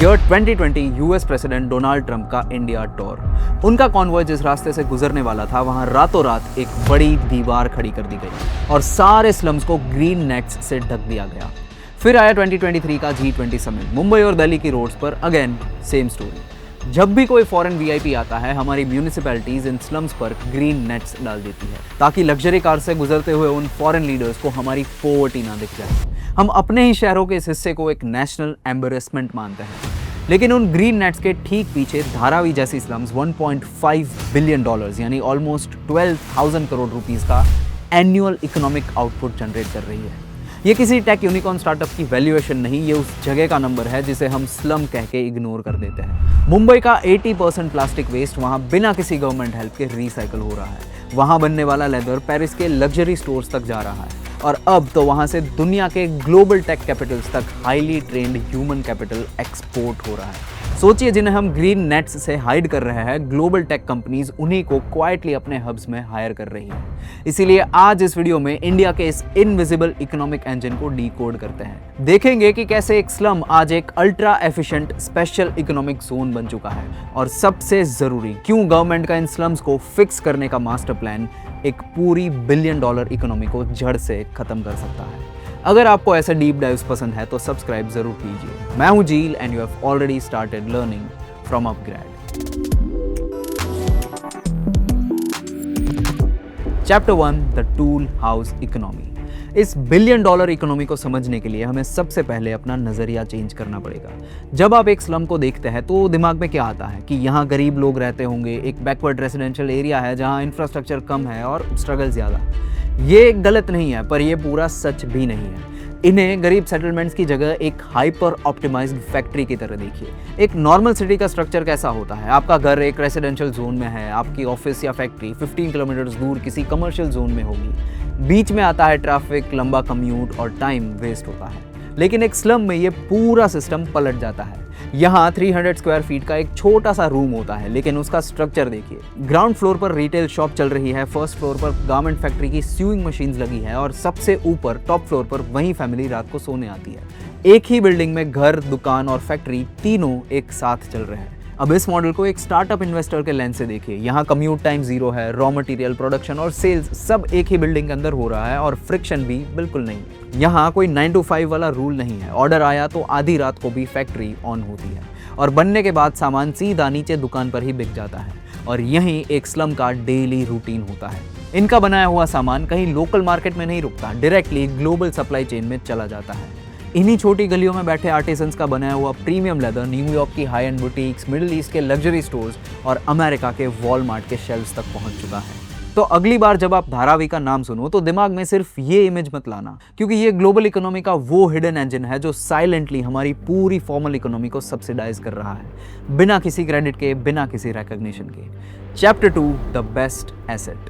Year 2020 US president Donald Trump का India tour. उनका convoy जिस रास्ते से गुजरने वाला था वहां रातों रात एक बड़ी दीवार खड़ी कर दी गई और सारे स्लम्स को ग्रीन नेट्स से ढक दिया गया। फिर आया 2023 का G20 समिट। मुंबई और दिल्ली की रोड्स पर अगेन सेम स्टोरी। जब भी कोई फॉरेन वीआईपी आता है, हमारी म्यूनिसिपैलिटीज इन स्लम्स पर ग्रीन नेट्स डाल देती है ताकि लग्जरी कार से गुजरते हुए उन फॉरेन लीडर्स को हमारी पॉवर्टी ना दिख जाए। हम अपने ही शहरों के इस हिस्से को एक नेशनल एम्बेरसमेंट मानते हैं, लेकिन उन ग्रीन नेट्स के ठीक पीछे धारावी जैसी स्लम्स 1.5 बिलियन डॉलर्स यानी ऑलमोस्ट 12,000 करोड़ रुपीस का एनुअल इकोनॉमिक आउटपुट जनरेट कर रही है। ये किसी टेक यूनिकॉर्न स्टार्टअप की वैल्यूएशन नहीं, ये उस जगह का नंबर है जिसे हम स्लम कह के इग्नोर कर देते हैं। मुंबई का 80% प्लास्टिक वेस्ट वहाँ बिना किसी गवर्नमेंट हेल्प के रिसाइकल हो रहा है। वहाँ बनने वाला लेदर पेरिस के लग्जरी स्टोर्स तक जा रहा है और अब तो वहाँ से दुनिया के ग्लोबल टेक कैपिटल्स तक highly trend human capital export हो रहा है। सोचिए, जिन्हें हम ग्रीन नेट्स से हाइड कर रहे हैं, ग्लोबल टेक कंपनीज उन्हीं को क्वाइटली अपने हब्स में हायर कर रही है। इसीलिए आज इस वीडियो में इंडिया के इस इनविजिबल इकोनॉमिक इंजन को डीकोड करते हैं। देखेंगे कि कैसे एक स्लम आज एक ultra efficient special economic zone बन चुका है और सबसे जरूरी, क्यों गवर्नमेंट का इन स्लम्स को फिक्स करने का मास्टर प्लान एक पूरी बिलियन डॉलर इकोनॉमी को जड़ से खत्म कर सकता है। अगर आपको ऐसे डीप डाइव्स पसंद है तो सब्सक्राइब जरूर कीजिए। मैं हूं Zeel and you have already started learning from upGrad. Chapter 1, the tool house economy. इस बिलियन डॉलर इकोनॉमी को समझने के लिए हमें सबसे पहले अपना नजरिया चेंज करना पड़ेगा। जब आप एक स्लम को देखते हैं तो दिमाग में क्या आता है कि यहाँ गरीब लोग रहते होंगे, एक बैकवर्ड रेजिडेंशियल एरिया है जहाँ इंफ्रास्ट्रक्चर कम है और स्ट्रगल ज़्यादा। ये गलत नहीं है, पर यह पूरा सच भी नहीं है। इन्हें गरीब सेटलमेंट्स की जगह एक हाइपर ऑप्टिमाइज्ड फैक्ट्री की तरह देखिए। एक नॉर्मल सिटी का स्ट्रक्चर कैसा होता है? आपका घर एक रेसिडेंशियल जोन में है, आपकी ऑफिस या फैक्ट्री 15 किलोमीटर दूर किसी कमर्शियल जोन में होगी। बीच में आता है ट्रैफिक, लंबा कम्यूट और टाइम वेस्ट होता है। लेकिन एक स्लम में ये पूरा सिस्टम पलट जाता है। यहाँ 300 स्क्वायर फीट का एक छोटा सा रूम होता है, लेकिन उसका स्ट्रक्चर देखिए। ग्राउंड फ्लोर पर रिटेल शॉप चल रही है, फर्स्ट फ्लोर पर गारमेंट फैक्ट्री की स्यूइंग मशीन्स लगी है और सबसे ऊपर टॉप फ्लोर पर वही फैमिली रात को सोने आती है। एक ही बिल्डिंग में घर, दुकान और फैक्ट्री तीनों एक साथ चल रहे हैं। अब इस मॉडल को एक स्टार्टअप इन्वेस्टर के लेंस से देखिए। यहाँ कम्यूट टाइम जीरो है, रॉ मटेरियल, प्रोडक्शन और सेल्स सब एक ही बिल्डिंग के अंदर हो रहा है और फ्रिक्शन भी बिल्कुल नहीं। यहाँ कोई 9 to 5 वाला रूल नहीं है। ऑर्डर आया तो आधी रात को भी फैक्ट्री ऑन होती है और बनने के बाद सामान सीधा नीचे दुकान पर ही बिक जाता है। और यही एक स्लम का डेली रूटीन होता है। इनका बनाया हुआ सामान कहीं लोकल मार्केट में नहीं रुकता, डायरेक्टली ग्लोबल सप्लाई चेन में चला जाता है। इन्हीं छोटी गलियों में बैठे आर्टिसंस का बनाया हुआ प्रीमियम लेदर न्यूयॉर्क की high and boutiques, middle east के लग्जरी स्टोर्स और अमेरिका के वॉलमार्ट के शेल्फ्स तक पहुंच चुका है। तो अगली बार जब आप धारावी का नाम सुनो तो दिमाग में सिर्फ ये इमेज मत लाना, क्योंकि ये ग्लोबल इकोनॉमी का वो हिडन इंजन है जो साइलेंटली हमारी पूरी फॉर्मल इकोनॉमी को सब्सिडाइज कर रहा है, बिना किसी क्रेडिट के, बिना किसी रिकॉग्निशन के। Chapter 2, the best asset.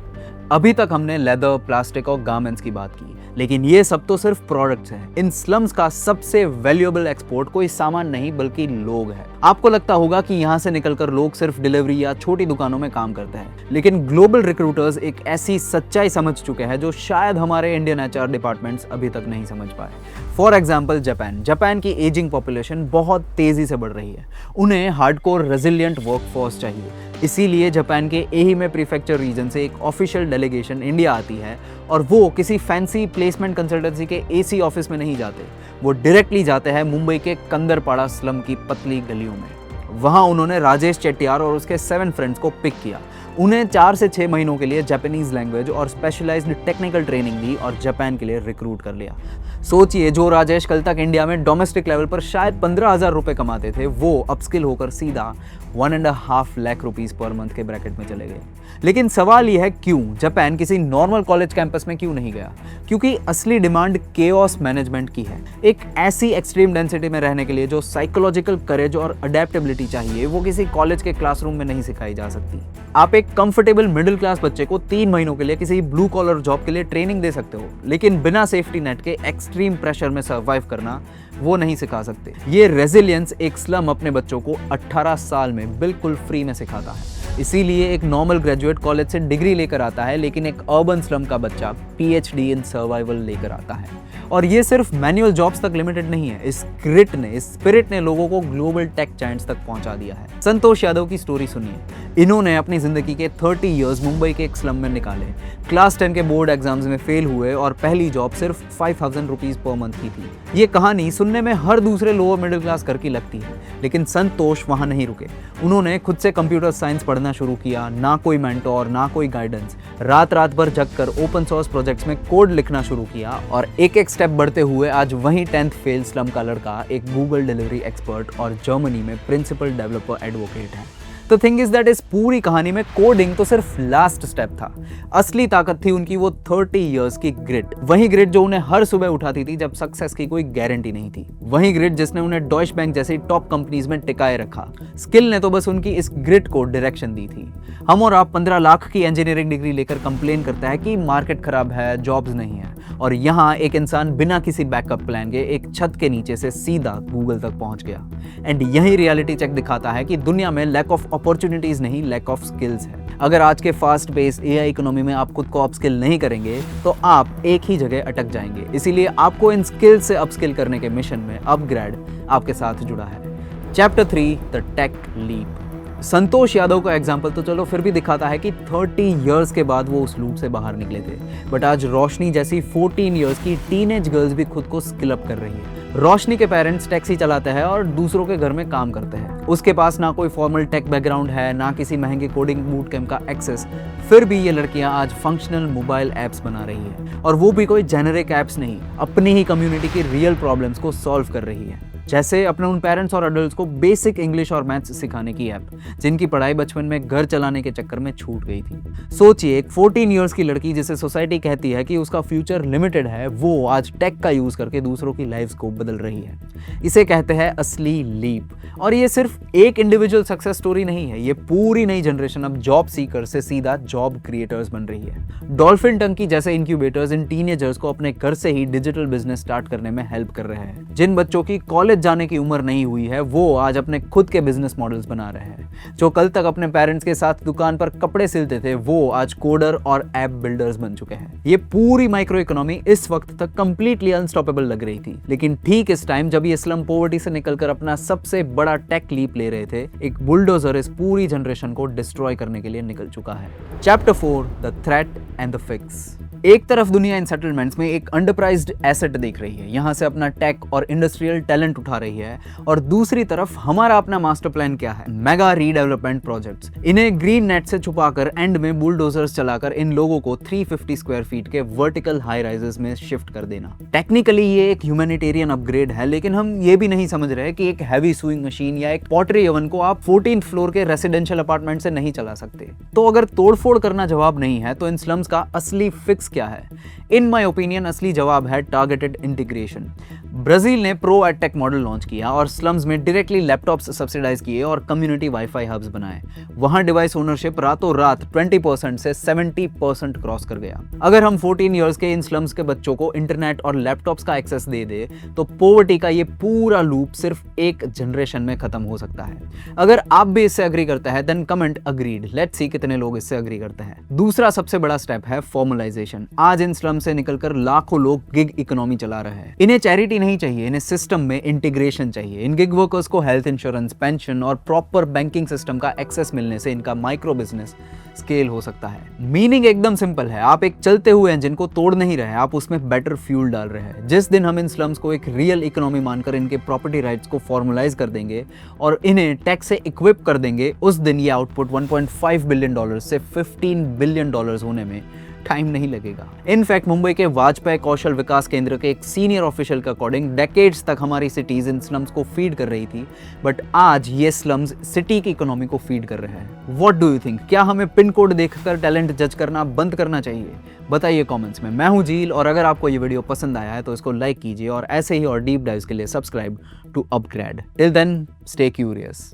अभी तक हमने लेदर, प्लास्टिक और गारमेंट्स की बात की, लेकिन ये सब तो सिर्फ प्रोडक्ट्स हैं। इन स्लम्स का सबसे वैल्यूएबल एक्सपोर्ट कोई सामान नहीं बल्कि लोग हैं। आपको लगता होगा कि यहाँ से निकलकर लोग सिर्फ डिलीवरी या छोटी दुकानों में काम करते हैं, लेकिन ग्लोबल रिक्रूटर्स एक ऐसी सच्चाई समझ चुके हैं जो शायद हमारे इंडियन एचआर डिपार्टमेंट्स अभी तक नहीं समझ पाए। फॉर एग्जाम्पल जापान की एजिंग पॉपुलेशन बहुत तेजी से बढ़ रही है। उन्हें हार्डकोर रेजिलियंट वर्कफोर्स चाहिए। इसीलिए जापान के एहिमे प्रीफेक्चर रीजन से एक ऑफिशियल डेलीगेशन इंडिया आती है और वो किसी फैंसी प्लेसमेंट कंसल्टेंसी के एसी ऑफिस में नहीं जाते, वो डायरेक्टली जाते हैं मुंबई के कंदरपाड़ा स्लम की पतली गलियों में। वहाँ उन्होंने राजेश चेट्टियार और उसके 7 फ्रेंड्स को पिक किया। उन्हें 4 से 6 महीनों के लिए जापानीज लैंग्वेज और स्पेशलाइज्ड टेक्निकल ट्रेनिंग दी और जापान के लिए रिक्रूट कर लिया। सोचिए, जो राजेश कल तक इंडिया में डोमेस्टिक लेवल पर शायद 15,000 रुपये कमाते थे, वो अपस्किल होकर सीधा 1.5 लाख रुपीस पर मंथ के ब्रैकेट में चले गए। लेकिन सवाल यह है, क्यों जापान किसी नॉर्मल कॉलेज कैंपस में क्यों नहीं गया? क्योंकि असली डिमांड केओस मैनेजमेंट की है। एक ऐसी एक्सट्रीम डेंसिटी में रहने के लिए जो साइकोलॉजिकल करेज और अडेप्टेबिलिटी चाहिए, वो किसी कॉलेज के क्लासरूम में नहीं सिखाई जा सकती। आप एक कंफर्टेबल मिडिल क्लास बच्चे को 3 महीनों के लिए किसी ब्लू कॉलर जॉब के लिए ट्रेनिंग दे सकते हो, लेकिन बिना सेफ्टी नेट के एक्सट्रीम प्रेशर में सर्वाइव करना वो नहीं सिखा सकते। ये रेजिलियंस एक स्लम अपने बच्चों को 18 साल में बिल्कुल फ्री में सिखाता है। इसीलिए एक नॉर्मल ग्रेजुएट कॉलेज से डिग्री लेकर आता है, लेकिन एक अर्बन स्लम का बच्चा PhD इन सर्वाइवल लेकर आता है। और ये सिर्फ मैनुअल जॉब्स तक लिमिटेड नहीं है, इस ग्रिट ने, इस स्पिरिट ने लोगों को ग्लोबल टेक जायंट्स तक पहुंचा दिया है। संतोष यादव की स्टोरी सुनिए। इन्होंने अपनी जिंदगी के 30 इयर्स मुंबई के एक स्लम में निकाले, क्लास 10 के बोर्ड एग्जाम्स में फेल हुए और पहली जॉब सिर्फ 5000 रुपीज पर मंथ की थी। ये कहानी सुनने में हर दूसरे लोअर मिडिल क्लास घर की लगती है, लेकिन संतोष वहां नहीं रुके। उन्होंने खुद से कंप्यूटर साइंस पढ़ना शुरू किया, ना कोई मेंटोर, ना कोई गाइडेंस। रात रात भर जगकर ओपन सोर्स प्रोजेक्ट्स में कोड लिखना शुरू किया और एक एक स्टेप बढ़ते हुए आज वही 10th फेल स्लम का लड़का एक गूगल डिलीवरी एक्सपर्ट और जर्मनी में प्रिंसिपल डेवलपर एडवोकेट है। तो थिंग इज दैट इस पूरी कहानी में कोडिंग तो सिर्फ लास्ट स्टेप था, असली ताकत थी उनकी वो 30 इयर्स की ग्रिट। वही ग्रिट जो उन्हें हर सुबह उठाती थी जब सक्सेस की कोई गारंटी नहीं थी, वही ग्रिट जिसने उन्हें डॉइच बैंक जैसी टॉप कंपनीज में टिकाए रखा। स्किल ने तो बस उनकी इस ग्रिट को डायरेक्शन दी थी। हम और आप 15 लाख की इंजीनियरिंग डिग्री लेकर कंप्लेन करता है कि मार्केट खराब है, जॉब्स नहीं है, और यहाँ एक इंसान बिना किसी बैकअप प्लान के एक छत के नीचे से सीधा गूगल तक पहुंच गया। एंड यही रियलिटी चेक दिखाता है कि दुनिया में लैक ऑफ अपॉर्चुनिटीज नहीं, लैक ऑफ स्किल्स है। अगर आज के फास्ट पेस एआई इकोनॉमी में आप खुद को अपस्किल नहीं करेंगे तो आप एक ही जगह अटक जाएंगे। इसीलिए आपको इन स्किल्स से अपस्किल करने के मिशन में अपग्रेड आपके साथ जुड़ा है। Chapter 3 the tech leap. Santosh Yadav का एग्जाम्पल तो चलो फिर भी दिखाता है कि 30 इयर्स के बाद वो उस लूप से बाहर निकले थे, बट आज रोशनी जैसी 14 इयर्स की टीनेज गर्ल्स भी खुद को स्किल अप कर रही है। रोशनी के पेरेंट्स टैक्सी चलाते हैं और दूसरों के घर में काम करते हैं। उसके पास ना कोई फॉर्मल टेक बैकग्राउंड है, ना किसी महंगे कोडिंग बूट कैंप का एक्सेस, फिर भी ये लड़कियां आज फंक्शनल मोबाइल ऐप्स बना रही है, और वो भी कोई जेनेरिक ऐप्स नहीं, अपनी ही कम्युनिटी की रियल प्रॉब्लम्स को सॉल्व कर रही है। जैसे अपने उन पेरेंट्स और अडल्ट्स को बेसिक इंग्लिश और मैथ्स सिखाने की ऐप, जिनकी पढ़ाई बचपन में घर चलाने के चक्कर में छूट गई थी। सोचिए, एक 14 इयर्स की लड़की जिसे सोसाइटी कहती है कि उसका फ्यूचर लिमिटेड है, वो आज टेक का यूज करके दूसरों की लाइफ्स को बदल रही है। इसे कहते हैं असली लीप। और ये सिर्फ एक इंडिविजुअल सक्सेस स्टोरी नहीं है, ये पूरी नई जनरेशन अब जॉब सीकर से सीधा जॉब क्रिएटर्स बन रही है। डॉल्फिन टंकी जैसे इंक्यूबेटर्स इन टीनेजर्स को अपने घर से ही डिजिटल बिजनेस स्टार्ट करने में हेल्प कर रहे हैं। जिन बच्चों की कॉलेज जाने की उम्र नहीं हुई है, वो आज अपने खुद के बिजनेस मॉडल्स बना रहे हैं। जो कल तक अपने पेरेंट्स के साथ दुकान पर कपड़े सिलते थे, वो आज कोडर और ऐप बिल्डर्स बन चुके हैं। ये पूरी माइक्रो इकोनॉमी इस वक्त तक कंप्लीटली अनस्टॉपेबल लग रही थी, लेकिन ठीक इस टाइम जब ये स्लम पॉवर्टी से निकलकर अपना सबसे बड़ा टेक लीप ले रहे थे, एक बुलडोजर इस पूरी जनरेशन को डिस्ट्रॉय करने के लिए निकल चुका है। Chapter 4 the threat and the fix. एक तरफ दुनिया इन सेटलमेंट्स में एक अंडरप्राइज्ड एसेट देख रही है, यहाँ से अपना टेक और इंडस्ट्रियल टैलेंट उठा रही है, और दूसरी तरफ हमारा अपना मास्टर प्लान क्या है? Mega redevelopment projects. इन्हें ग्रीन नेट से छुपाकर एंड में बुलडोजर्स चलाकर इन लोगों को 350 स्क्वायर फीट के वर्टिकल हाई राइजेस में शिफ्ट कर देना। टेक्निकली ये एक ह्यूमैनिटेरियन अपग्रेड है, लेकिन हम ये भी नहीं समझ रहे कि एक हैवी सुइंग मशीन या एक पॉटरी ओवन को आप 14th फ्लोर के रेसिडेंशियल अपार्टमेंट से नहीं चला सकते। तो अगर तोड़फोड़ करना जवाब नहीं है, तो इन स्लम्स का असली फिक्स क्या है? इन माय ओपिनियन असली जवाब है टारगेटेड इंटीग्रेशन। ब्राजील ने प्रो एडटेक मॉडल लॉन्च किया और स्लम्स में डायरेक्टली लैपटॉप्स सब्सिडाइज किए और कम्युनिटी वाईफाई हब्स बनाए। वहां डिवाइस ओनरशिप रातों रात 20% से 70% क्रॉस कर गया। अगर हम 14 इयर्स के इन स्लम्स के बच्चों को इंटरनेट और लैपटॉप्स का एक्सेस दे दे, तो पॉवर्टी का ये पूरा लूप सिर्फ एक जनरेशन में खत्म हो सकता है। अगर आप भी इससे अग्री करते हैं, then comment agreed. Let's see कितने लोग इससे अग्री करते हैं। दूसरा सबसे बड़ा स्टेप है फॉर्मलाइजेशन। आज इन स्लम से निकलकर लाखों लोग गिग इकोनॉमी चला रहे हैं। इन्हें चैरिटी नहीं चाहिए, इन्हें सिस्टम में इंटीग्रेशन चाहिए। इन गिग वर्कर्स को हेल्थ इंश्योरेंस, पेंशन और प्रॉपर बैंकिंग सिस्टम का एक्सेस मिलने से इनका माइक्रो बिजनेस स्केल हो सकता है। मीनिंग एकदम सिंपल है, आप एक चलते हुए इंजन को तोड़ नहीं रहे, आप उसमें बेटर फ्यूल डाल रहे हैं। जिस दिन हम इन स्लम्स को एक रियल इकोनॉमी मानकर इनके प्रॉपर्टी राइट्स को फॉर्मलाइज कर देंगे और इन्हें टैक्स से इक्विप कर देंगे, उस दिन ये आउटपुट $1.5 बिलियन से $15 बिलियन होने में टाइम नहीं लगेगा। इनफैक्ट मुंबई के वाजपेयी कौशल विकास केंद्र के एक सीनियर ऑफिशियल के अकॉर्डिंग डेकेड्स तक हमारी सिटीज इन स्लम्स को फीड कर रही थी, बट आज ये स्लम्स सिटी की इकोनॉमी को फीड कर रहे हैं। What do you think? क्या हमें पिन कोड देखकर टैलेंट जज करना बंद करना चाहिए? बताइए कमेंट्स में। मैं हूं झील, और अगर आपको ये वीडियो पसंद आया है तो इसको लाइक कीजिए, और ऐसे ही और डीप डाइव्स के लिए subscribe to upGrad. Till then, stay curious.